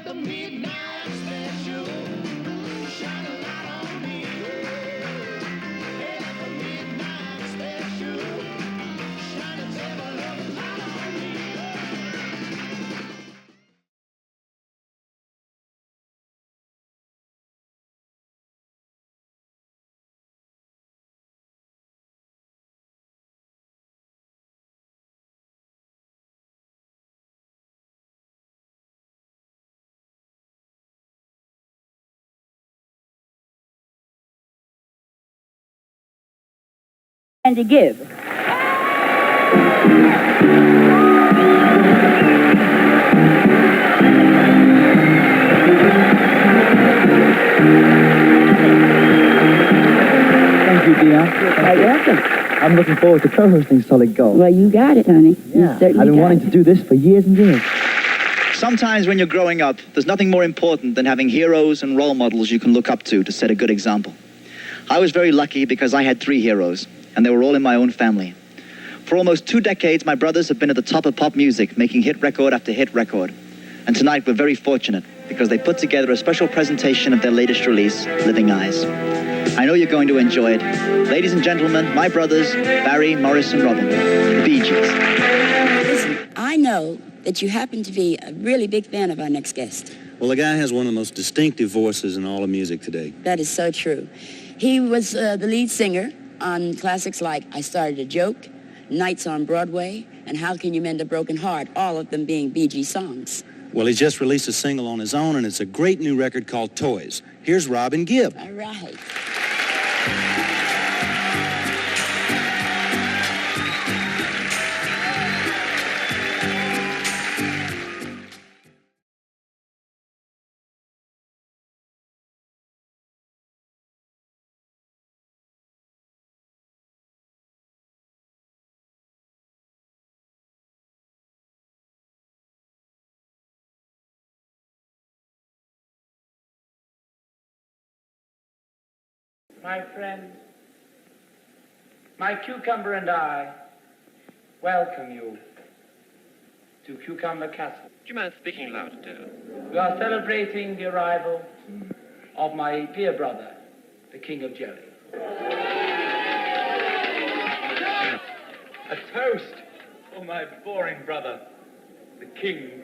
the midnight special. Shine a light on me. Hey, like the midnight special. Shine a table of light on me. And to Gibb. Thank you, Dina. You're quite welcome. I'm looking forward to co-hosting Solid Gold. Well, you got it, honey. Yeah, You certainly I've been got wanting it. to do this for years and years. Sometimes when you're growing up, there's nothing more important than having heroes and role models you can look up to set a good example. I was very lucky because I had 3 heroes, and they were all in my own family. For almost 2 decades, my brothers have been at the top of pop music, making hit record after hit record. And tonight we're very fortunate because they put together a special presentation of their latest release, Living Eyes. I know you're going to enjoy it. Ladies and gentlemen, my brothers, Barry, Morris, and Robin, the Bee Gees. Listen, I know that you happen to be a really big fan of our next guest. Well, the guy has one of the most distinctive voices in all of music today. That is so true. He was the lead singer on classics like I Started a Joke, Nights on Broadway, and How Can You Mend a Broken Heart, all of them being Bee Gees songs. Well, he just released a single on his own, and it's a great new record called Toys. Here's Robin Gibb. All right. My friends, my cucumber and I welcome you to Cucumber Castle. Do you mind speaking louder, dear? We are celebrating the arrival of my dear brother, the King of Jelly. A toast for my boring brother, the King.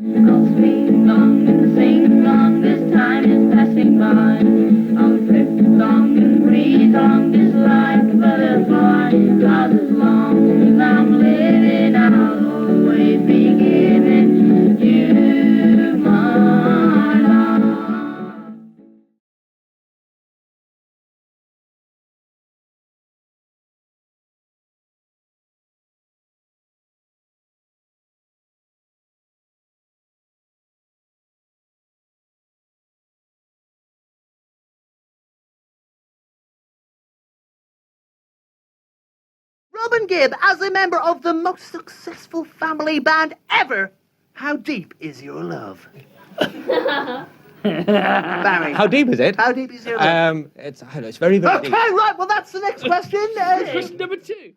I'll swing along and sing along, this time is passing by. I'll drift along and breeze along, just like a butterfly. 'Cause as long as I'm living, I'll always be giving you my love. Robin Gibb, as a member of the most successful family band ever, how deep is your love? Barry. How deep is it? How deep is your love? It's, I don't know, it's very, very Okay, deep. right, well, that's the next question. Question number 2.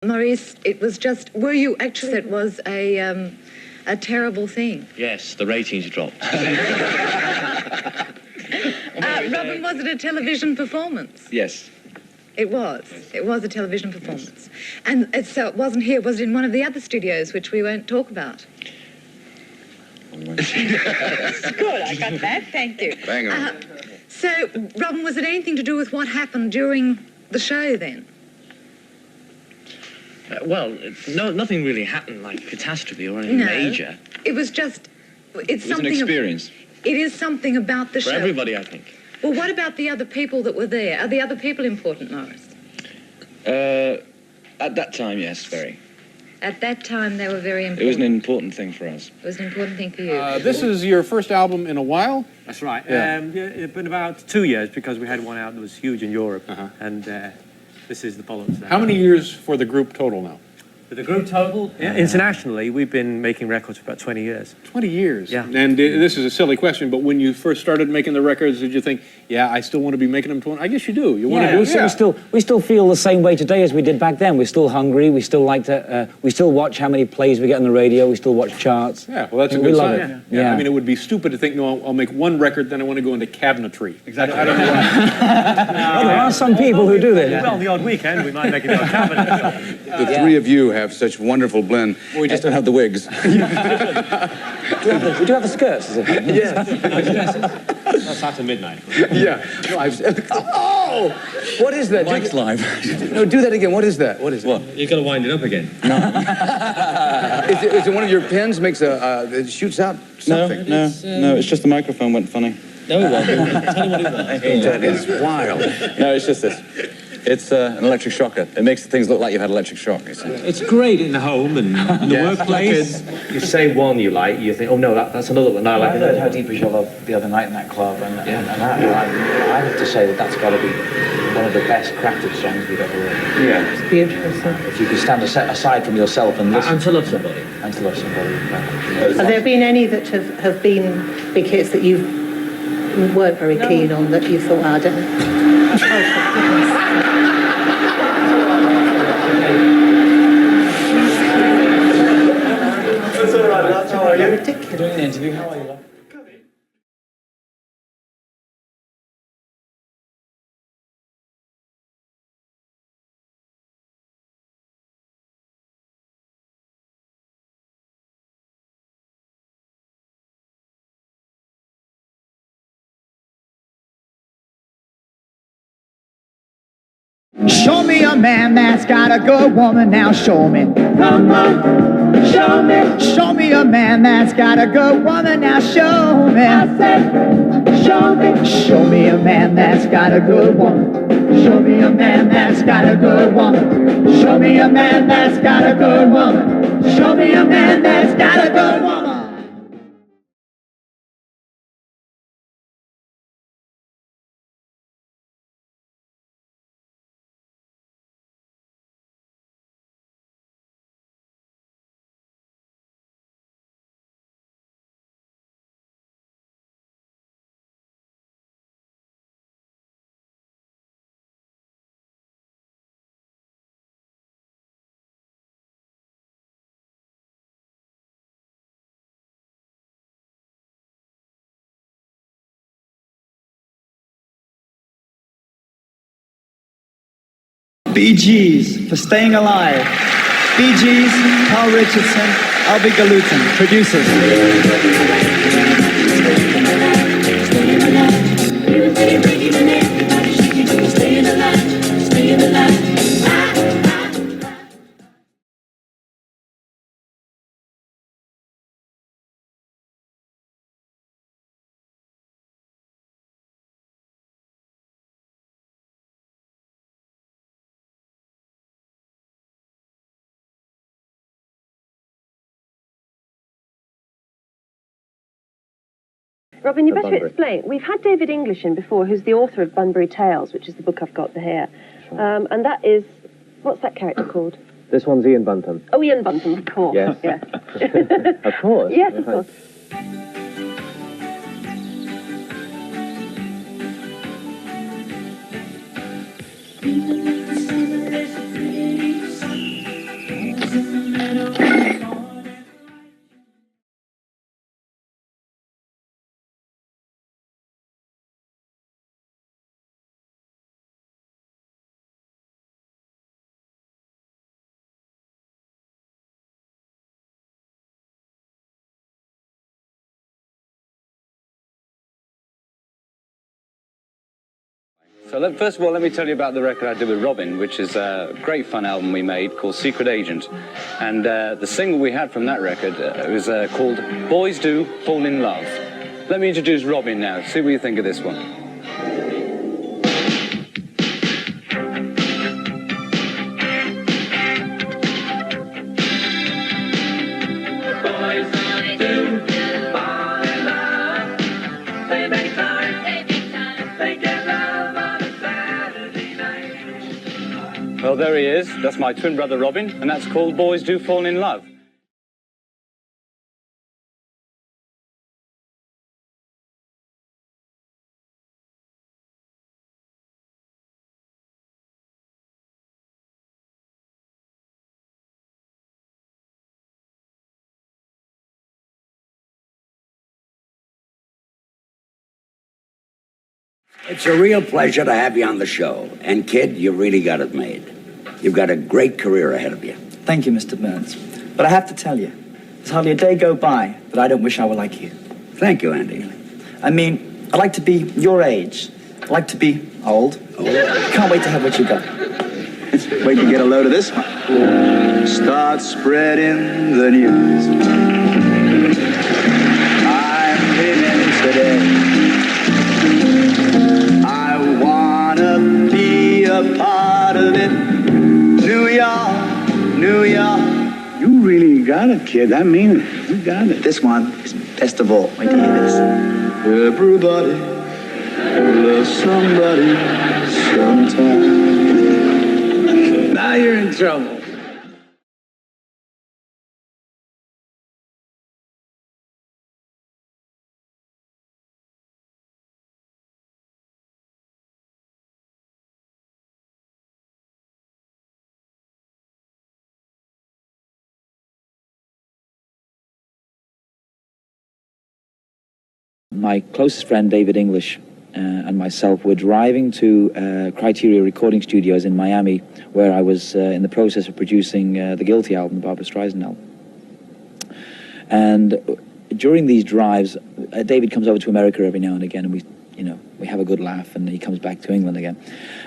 Maurice, it was just, were you actually, it was a terrible thing. Yes, the ratings dropped. Robin, was it a television performance? Yes. It was. It was a television performance. And so it wasn't here, was it in one of the other studios, which we won't talk about? Good, I got that, thank you. Bang on. So, Robin, was it anything to do with what happened during the show then? Well, no, nothing really happened like catastrophe or anything major. It was just, it's It was an something experience. It is something about the For show. everybody, I think. Well, what about the other people that were there? Are the other people important, Morris? At that time, yes, very. At that time, they were very important. It was an important thing for us. It was an important thing for you. This is your first album in a while? That's right. Yeah. It's been about 2 years because we had one out that was huge in Europe, and this is the follow-up. How many years for the group total now? For the group total, internationally, we've been making records for about 20 years. 20 years? Yeah. And this is a silly question, but when you first started making the records, did you think, yeah, I still want to be making them 20? I guess you do. You want to do it. We still feel the same way today as we did back then. We're still hungry. We still like to. We still watch how many plays we get on the radio. We still watch charts. Yeah, well, that's a We good love sign. it. Yeah. I mean, it would be stupid to think, no, I'll make one record, then I want to go into cabinetry. Exactly. I don't know why. There are some people who do that. Well, the odd weekend, we might make it on cabinet. The three of you have such wonderful blend. We just don't have the wigs. We do have the skirts, is it? Yes. That's after midnight. Yeah. No, oh! What is that? Mike's live. No, do that again. What is that? What is it? What? You've got to wind it up again. Is it one of your pens makes it shoots out something? No, it's just the microphone went funny. No, it won't. Tell me what it was. That is wild. No, it's just this. It's an electric shocker. It makes things look like you've had electric shock. It's great in the home and in the workplace. You say one you like, you think, oh no, that's another one I like. I heard How Deep Is Your Love the other night in that club, and I have to say that's got to be one of the best crafted songs we've ever heard. Yeah. It's beautiful. If you could stand aside from yourself and listen. And to love somebody. And to love somebody. Have there been any that have been big hits that you weren't very keen on, that you thought, I don't know? Oh, for goodness. That's all right, that's how are you? Ridiculous. Doing an interview, how are you, love? Show me a man that's got a good woman, now show me. Come on, show me. Show me a man that's got a good woman, now show me. I said, show me. Show me a man that's got a good woman. Show me a man that's got a good woman. Show me a man that's got a good woman. Show me a man that's got a good woman. Bee Gees for Staying Alive. Bee Gees, Carl Richardson, Albie Galutin, producers. Robin, you better explain. We've had David English in before, who's the author of Bunbury Tales, which is the book I've got here. And that is, what's that character called? This one's Ian Bunton. Oh, Ian Bunton, of course. Yes. Yeah. Of course. Yes, of course. So first of all, let me tell you about the record I did with Robin, which is a great fun album we made called Secret Agent. And the single we had from that record was called Boys Do Fall in Love. Let me introduce Robin now. See what you think of this one. Well, there he is. That's my twin brother Robin, and that's called Boys Do Fall in Love. It's a real pleasure to have you on the show. And, kid, you really got it made. You've got a great career ahead of you. Thank you, Mr. Burns. But I have to tell you, there's hardly a day go by that I don't wish I were like you. Thank you, Andy. I mean, I'd like to be your age. I'd like to be old. Can't wait to have what you got. Wait to get a load of this one. Start spreading the news. I'm living today. I wanna be a part of it. New York, New York. You really got it, kid. I mean it. You got it. This one is best of all. Wait to hear this. Everybody loves somebody sometime. Now you're in trouble. My closest friend, David English, and myself were driving to Criteria Recording Studios in Miami, where I was in the process of producing the Guilty album, Barbra Streisand album. And during these drives, David comes over to America every now and again, and we have a good laugh, and he comes back to England again.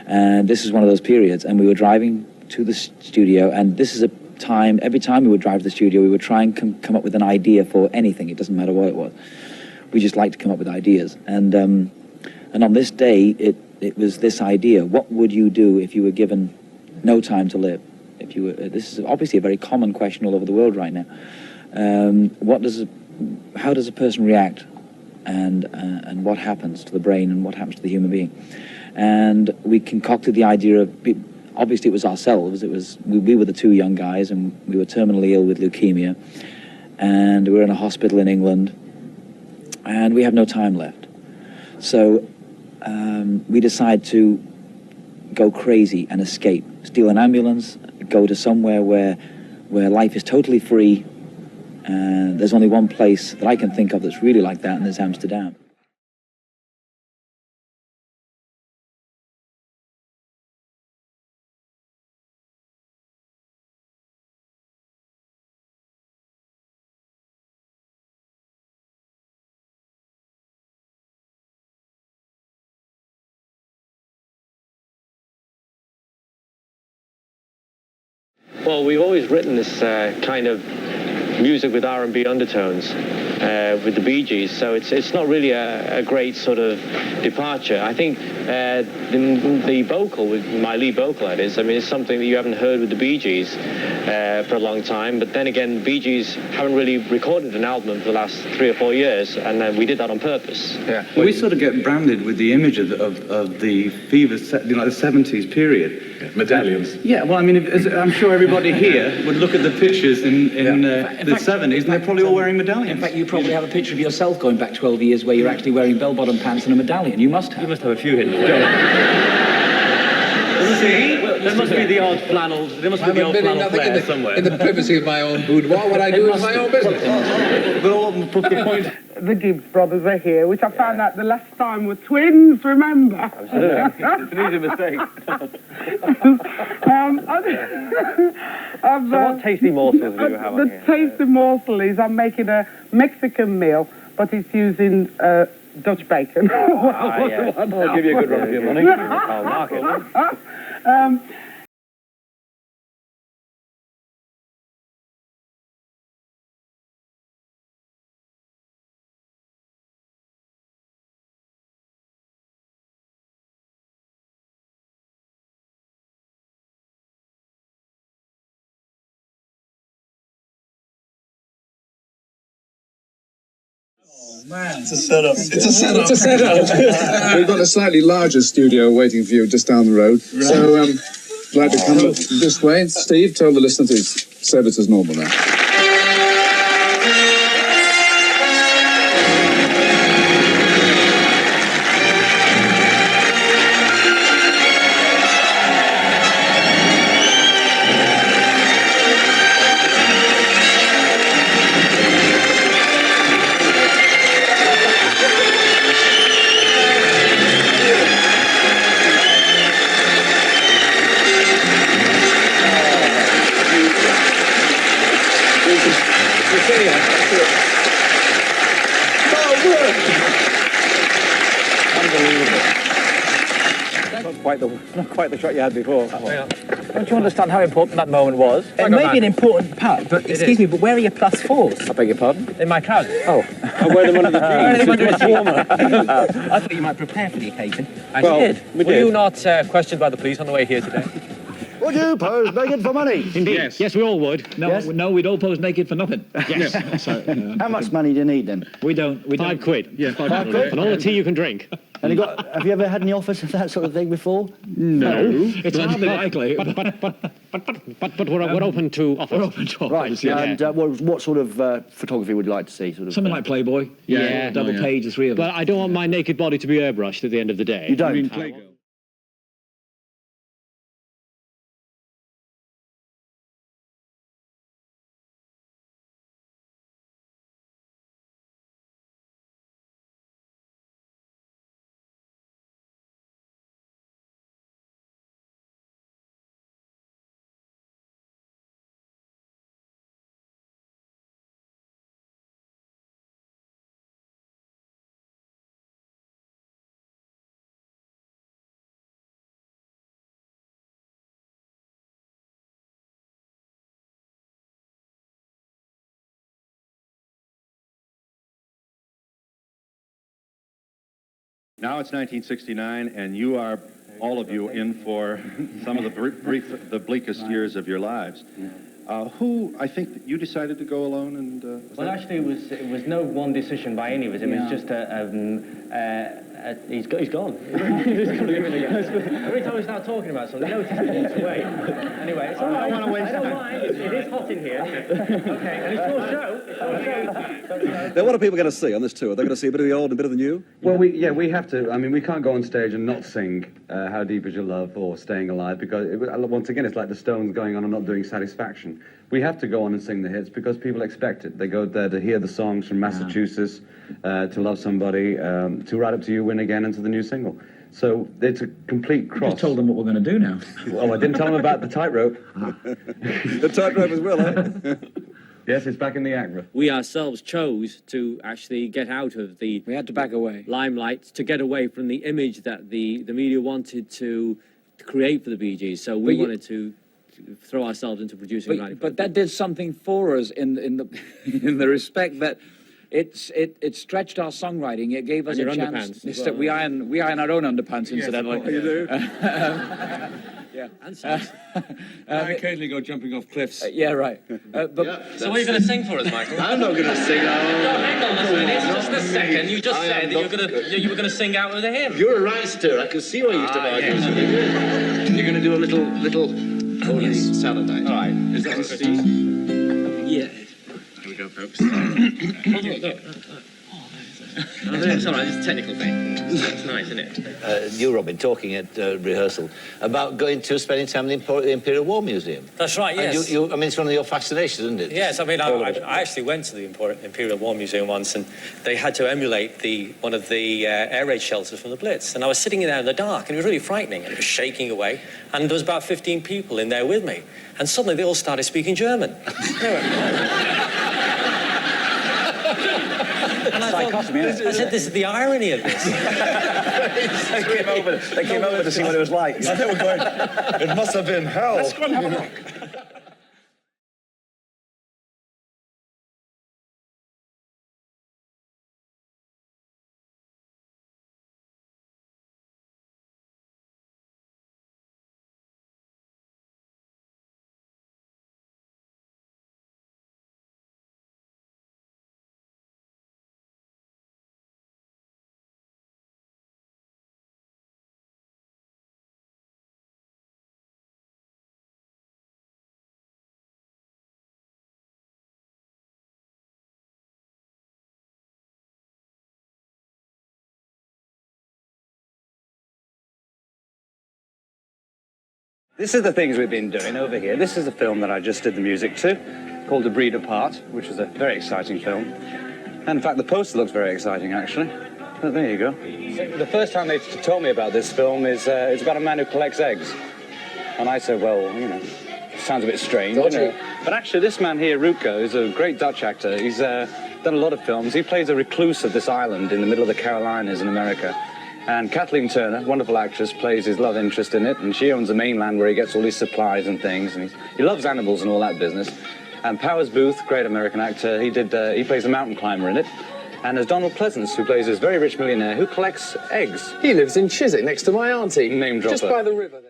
And this is one of those periods, and we were driving to the studio, and this is a time, every time we would drive to the studio, we would try and come up with an idea for anything. It doesn't matter what it was. We just like to come up with ideas. And on this day, it was this idea. What would you do if you were given no time to live? If you were, this is obviously a very common question all over the world right now. How does a person react, and what happens to the brain, and what happens to the human being? And we concocted the idea of, obviously it was ourselves. We were the two young guys, and we were terminally ill with leukemia, and we were in a hospital in England. And we have no time left. So we decide to go crazy and escape. Steal an ambulance, go to somewhere where life is totally free. And there's only one place that I can think of that's really like that, and there's Amsterdam. Well, we've always written this kind of music with R&B undertones with the Bee Gees, so it's not really a great sort of departure. I think the vocal, with my lead vocal, that is, I mean, it's something that you haven't heard with the Bee Gees for a long time, but then again, the Bee Gees haven't really recorded an album for the last 3 or 4 years, and we did that on purpose. Yeah. Well, we sort of get branded with the image of the fever, the 70s period. Yeah, medallions. Yeah, well, I mean, I'm sure everybody here would look at the pictures in the 70s, and they're probably all wearing medallions. In fact, you probably have a picture of yourself going back 12 years where you're actually wearing bell-bottom pants and a medallion. You must have. You must have a few hidden away. There must be the odd flannel. There must be the odd flannel flare somewhere. In the privacy of my own boudoir, what I do is my own business. The Gibbs brothers are here, which I found out the last time were twins, remember? Absolutely. It's an easy mistake. So what tasty morsels do you have on here? The tasty morsel is I'm making a Mexican meal, but it's using Dutch bacon. Yes. I'll give you a good run for your money. I'll mark it. It's a setup. It's a setup. It's a setup. We've got a slightly larger studio waiting for you just down the road. Right. So, I'd like to come this way. Steve, tell the listener to save it as normal now. Not quite the shot you had before. Don't you understand how important that moment was? It may be an important part, but excuse me, but where are your plus fours? I beg your pardon? In my trousers. Oh. I wear them under the jeans. It's warmer. I thought you might prepare for the occasion. I did. Were you not questioned by the police on the way here today? Would you pose naked for money? Indeed. Yes, we all would. No, we'd all pose naked for nothing. Yes. How much money do you need then? We don't. £5 quid. Yeah, £5 quid. And all the tea you can drink. And have you ever had any offers of that sort of thing before? No. It's hardly likely. But we're open to offers. We're open to offers. Right. Yeah. And what sort of photography would you like to see? Sort of something like Playboy. Yeah. Double page, the three of them. But I don't want my naked body to be airbrushed at the end of the day. You don't? Now it's 1969, and you are, all of you, in for some of the bleakest years of your lives. Who, I think that you decided to go alone and... Well, actually, it was no one decision by any of us. It was just he's gone. Every time we start talking about something, notice he walks away. Anyway, it's all right. I don't want to waste time. I don't mind. It is hot in here. Okay, and it's your show. It's your show. Now, what are people going to see on this tour? They're going to see a bit of the old and a bit of the new? Well, we have to. I mean, we can't go on stage and not sing How Deep Is Your Love or Staying Alive, because, once again, it's like the Stones going on and not doing Satisfaction. We have to go on and sing the hits because people expect it. They go there to hear the songs from Massachusetts, to Love Somebody, to Right Up to You, Win Again, and to the new single. So it's a complete cross. You just told them what we're going to do now. Well, I didn't tell them about the tightrope. The tightrope as well, eh? Yes, it's back in the act. We ourselves chose to actually get out of the... We had to back away. ...limelight, to get away from the image that the media wanted to create for the Bee Gees. So we wanted to throw ourselves into producing. But that did something for us in the respect that it stretched our songwriting. It gave us a chance. Well, we iron our own underpants, incidentally. Yes, you do. Yeah. And socks. I occasionally go jumping off cliffs. Yeah, right. So what are you going to sing for us, Michael? I'm not going to sing. Hang on a minute, just a second. You just said that you were going to sing out with him. You're a right stir. I can see why you used to argue. Yes. You're going to do a little holy Saturday. All right. Is that Steve? Yeah. Here we go, folks. Look. It's all right, it's a technical thing. It's nice, isn't it? You, Robin, talking at rehearsal about spending time in the Imperial War Museum. That's right, yes. And I mean, it's one of your fascinations, isn't it? Yes, I mean, I actually went to the Imperial War Museum once, and they had to emulate one of the air raid shelters from the Blitz. And I was sitting in there in the dark, and it was really frightening. It was shaking away, and there was about 15 people in there with me. And suddenly they all started speaking German. And I said, this is the irony of this. They came over to see what it was like. They were going, it must have been hell. Let's go and have a look. This is the things we've been doing over here. This is a film that I just did the music to, called A Breed Apart, which is a very exciting film. And in fact, the poster looks very exciting, actually. But there you go. So the first time they told me about this film is it's about a man who collects eggs. And I said, well, you know, sounds a bit strange. You know. But actually, this man here, Ruko, is a great Dutch actor. He's done a lot of films. He plays a recluse of this island in the middle of the Carolinas in America. And Kathleen Turner, wonderful actress, plays his love interest in it, and she owns the mainland where he gets all his supplies and things, and he loves animals and all that business. And Powers Booth, great American actor, he plays a mountain climber in it. And there's Donald Pleasance, who plays this very rich millionaire who collects eggs. He lives in Chiswick, next to my auntie. Name dropper. Just by the river there.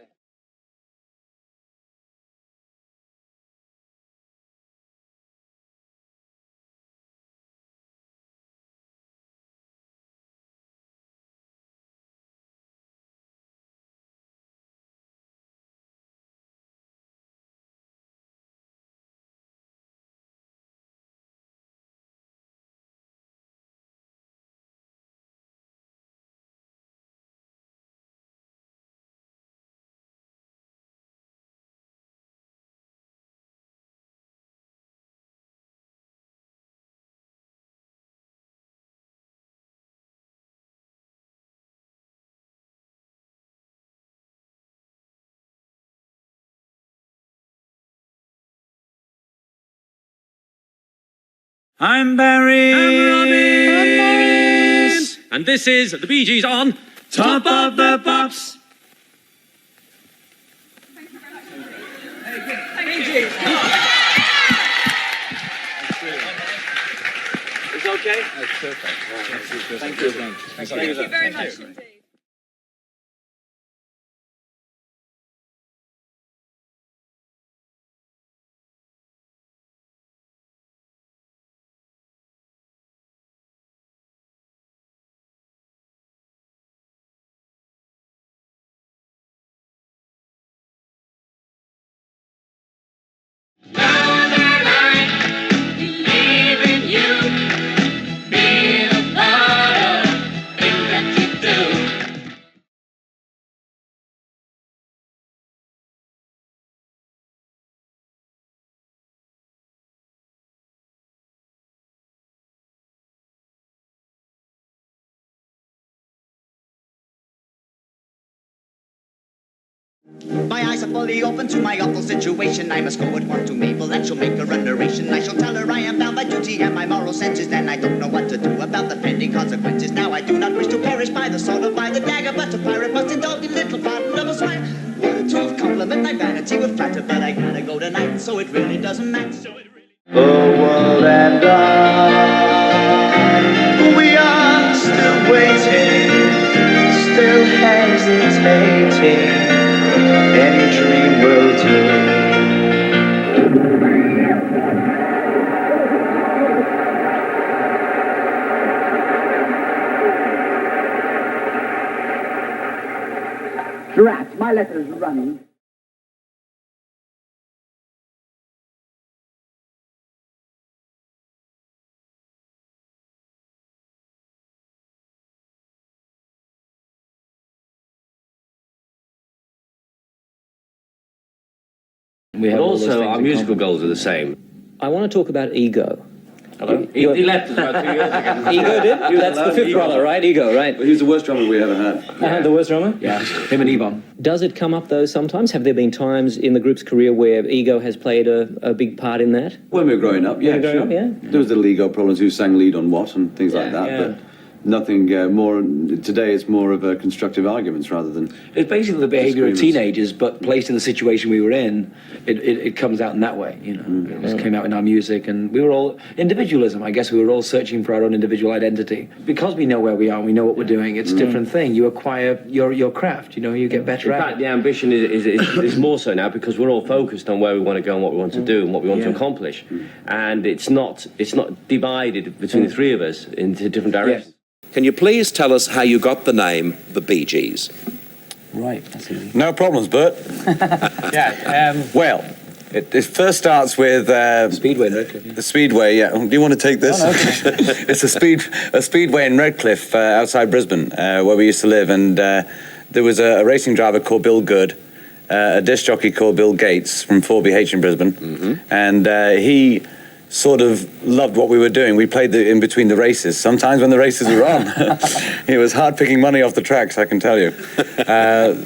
I'm Barry. I'm Robin. I'm Morris. And this is the Bee Gees on Top of the Pops. It's okay? That's perfect. Thank you. Thank you very much indeed. My eyes are fully open to my awful situation. I must go at once to Mabel, and she'll make her underration. I shall tell her I am bound by duty and my moral senses. Then I don't know what to do about the pending consequences. Now I do not wish to perish by the sword or by the dagger, but a pirate must indulge in little pardon of a swine. Words of compliment my vanity would flatter, but I gotta go tonight, so it really doesn't matter. The world and I, we are still waiting, still hesitating. Any dream will do. Drat, my letter's running. But also, our musical goals are the same. I want to talk about Ego. Hello? He left us about 2 years ago. Ego did? That's the fifth brother, right? Ego, right? He was the worst drummer we ever had. The worst drummer? Yeah, him and Ebon. Does it come up, though, sometimes? Have there been times in the group's career where Ego has played a big part in that? When we were growing up, yeah, sure. There was little ego problems, who sang lead on what and things like that, but nothing more. Today it's more of a constructive arguments rather than. It's basically the behaviour of teenagers, but placed in the situation we were in, it comes out in that way. You know, it just came out in our music, and we were all individualism. I guess we were all searching for our own individual identity because we know where we are, and we know what we're doing. It's a different thing. You acquire your craft. You know, you get better at it. In fact, the ambition is more so now because we're all focused on where we want to go and what we want to do and what we want to accomplish, and it's not divided between the three of us into different directions. Yes. Can you please tell us how you got the name The Bee Gees? Right, that's easy. No problems, Bert. Well, it first starts with... Speedway in Redcliffe. The Speedway, yeah. Do you want to take this? Oh, no. It's a Speedway in Redcliffe, outside Brisbane, where we used to live, and there was a racing driver called Bill Good, a disc jockey called Bill Gates from 4BH in Brisbane, and he sort of loved what we were doing. We played in between the races. Sometimes when the races were on, it was hard picking money off the tracks, I can tell you.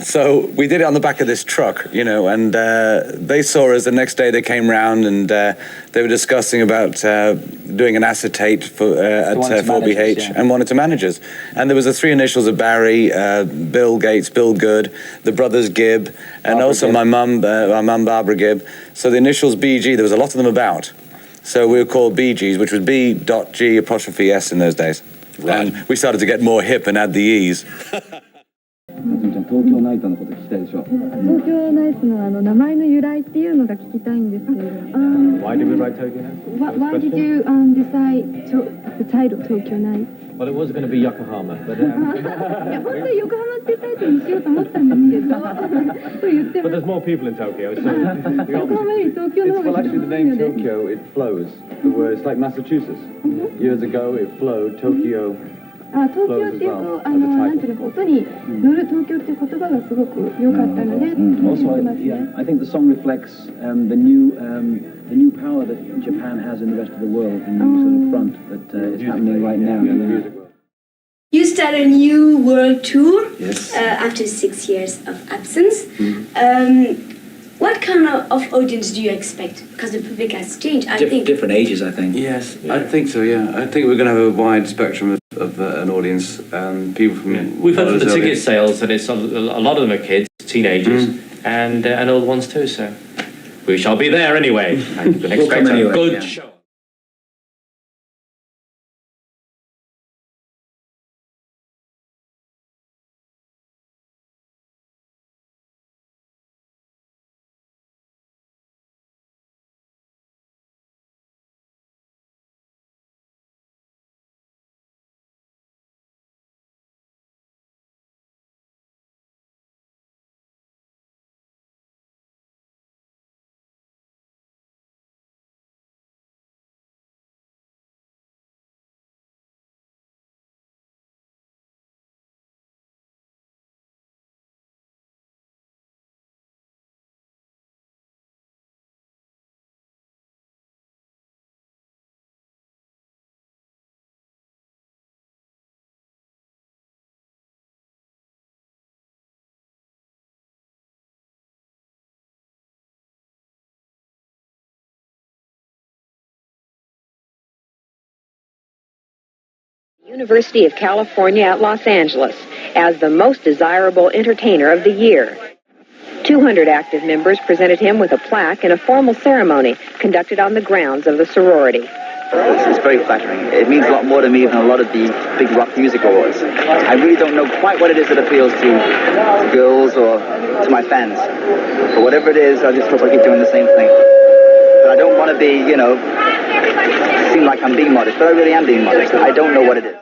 So we did it on the back of this truck, you know, and they saw us the next day. They came round and they were discussing about doing an acetate at 4BH and wanted to manage us. And there was the three initials of Barry, Bill Gates, Bill Good, the brothers Gibb, and also my mum, Barbara Gibb. So the initials BG, there was a lot of them about. So we were called BGs, which was B.G''S in those days. Right. And we started to get more hip and add the E's. 東京ナイトのこと聞きたいでしょ。東京ナイトの名前の由来っていうのが聞きたいんですけれど。Why did we write Tokyo Night? Why did you decide the title Tokyo Night? Well, it was going to be Yokohama, but いや本当に横浜ってタイトルにしようと思ったんですけど、そう言ってま but す。 there's more people in Tokyo, so 横浜より東京の方 Well, が actually, the 広い name ので。 Tokyo, it flows. The word, it's like Massachusetts. Years ago, it flowed. Tokyo. あ、東京っていうこうなんていうのか音に乗る東京っていう言葉がすごく良かったので、言 Also, ってますね。 I think the song reflects the new power that Japan has in the rest of the world, the new sort of front that is happening right now. You start a new world tour Yes. After 6 years of absence. What kind of audience do you expect? Because the public has changed, I think. Different ages, I think. Yes, I think so, yeah. I think we're going to have a wide spectrum of an audience. People from... We've heard from the ticket sales that it's a lot of them are kids, teenagers, and old ones too, so we shall be there anyway. And you can expect a good show. University of California at Los Angeles as the most desirable entertainer of the year. 200 active members presented him with a plaque in a formal ceremony conducted on the grounds of the sorority. It's very flattering. It means a lot more to me than a lot of the big rock music awards. I really don't know quite what it is that appeals to girls or to my fans. But whatever it is, I just hope I keep doing the same thing. But I don't want to be, you know, seem like I'm being modest, but I really am being modest. I don't know what it is.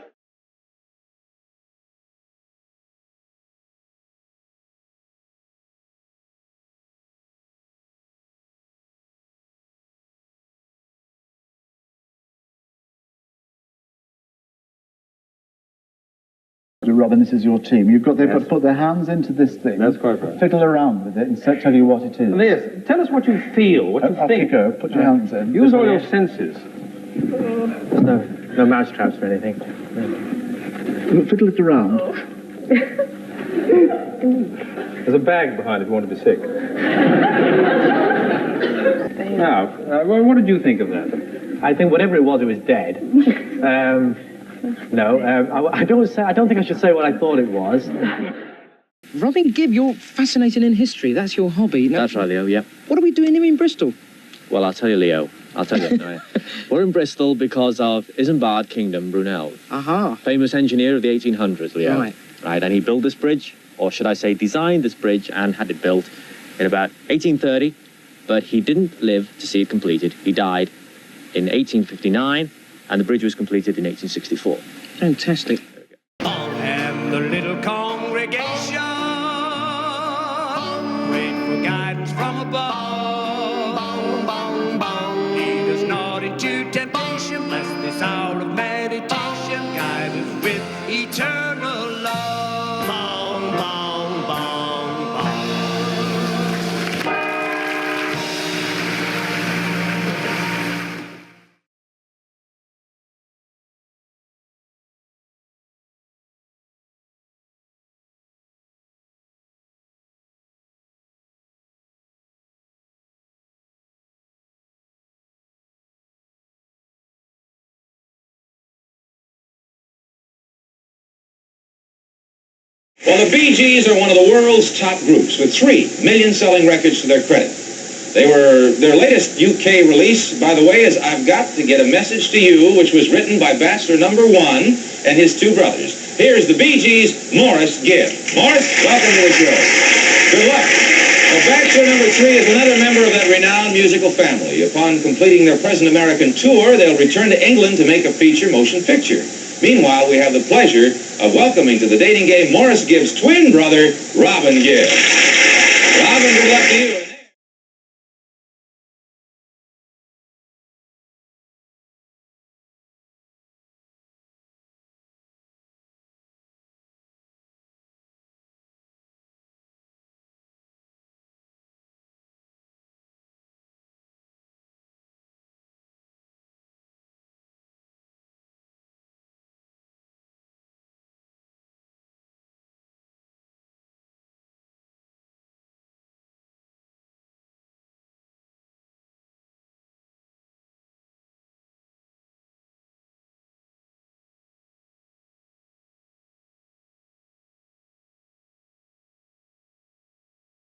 Robin, this is your team. They've put their hands into this thing. That's quite right. Fiddle around with it and tell you what it is. Yes, tell us what you feel, what you think. Go. Put your hands in. Use all your senses. There's no mouse traps or anything. Fiddle it around. There's a bag behind if you want to be sick. Now, what did you think of that? I think whatever it was dead. No, I don't think I should say what I thought it was. Robin Gibb, you're fascinating in history. That's your hobby. Now, That's right, Leo, yeah. what are we doing here in Bristol? Well, I'll tell you, Leo. I'll tell you. Right. We're in Bristol because of Isambard Kingdom Brunel. Aha. Famous engineer of the 1800s, Leo. Right. Right, and he built this bridge, or should I say designed this bridge and had it built in about 1830, but he didn't live to see it completed. He died in 1859, and the bridge was completed in 1864. Fantastic. And the little congregation prayed for guidance from above. Lead us not into temptation, bless this hour of meditation, guide us with eternal love. Bong, bong, bong, bong. Well, the Bee Gees are one of the world's top groups with 3 million-selling records to their credit. Their latest UK release, by the way, is I've Got to Get a Message to You, which was written by Bachelor number 1 and his 2 brothers. Here's the Bee Gees' Morris Gibb. Morris, welcome to the show. Good luck. Well, Bachelor number 3 is another member of that renowned musical family. Upon completing their present American tour, they'll return to England to make a feature motion picture. Meanwhile, we have the pleasure of welcoming to the dating game Morris Gibb's twin brother, Robin Gibb. Robin, good luck to you.